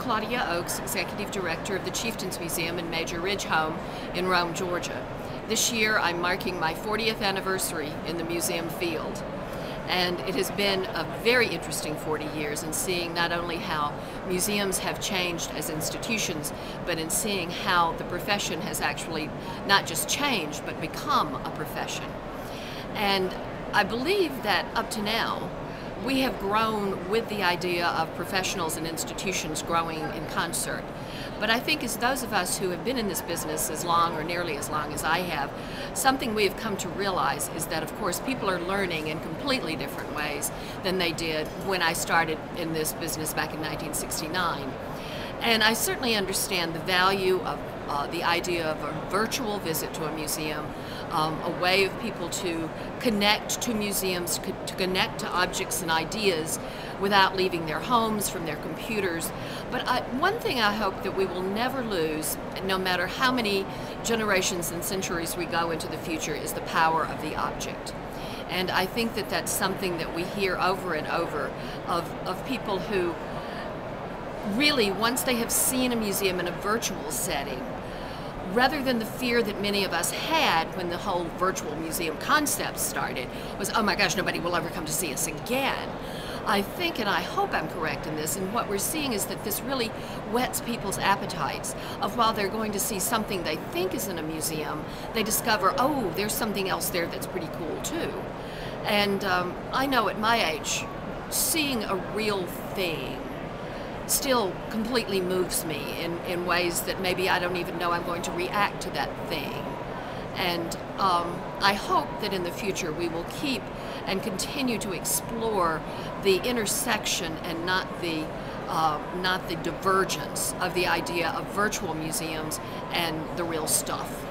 Claudia Oakes, Executive Director of the Chieftains Museum in Major Ridge Home in Rome, Georgia. This year I'm marking my 40th anniversary in the museum field. And it has been a very interesting 40 years in seeing not only how museums have changed as institutions, but in seeing how the profession has actually not just changed, but become a profession. And I believe that up to now, we have grown with the idea of professionals and institutions growing in concert. But I think as those of us who have been in this business as long or nearly as long as I have, something we have come to realize is that, of course, people are learning in completely different ways than they did when I started in this business back in 1969. And I certainly understand the value of the idea of a virtual visit to a museum, a way of people to connect to museums, to connect to objects and ideas without leaving their homes, from their computers. But one thing I hope that we will never lose, no matter how many generations and centuries we go into the future, is the power of the object. And I think that that's something that we hear over and over of people who really, once they have seen a museum in a virtual setting, rather than the fear that many of us had when the whole virtual museum concept started, was, oh my gosh, nobody will ever come to see us again. I think, and I hope I'm correct in this, and what we're seeing is that this really whets people's appetites of, while they're going to see something they think is in a museum, they discover, oh, there's something else there that's pretty cool too. And I know at my age, seeing a real thing still completely moves me in ways that maybe I don't even know I'm going to react to that thing. And I hope that in the future we will keep and continue to explore the intersection and not the divergence of the idea of virtual museums and the real stuff.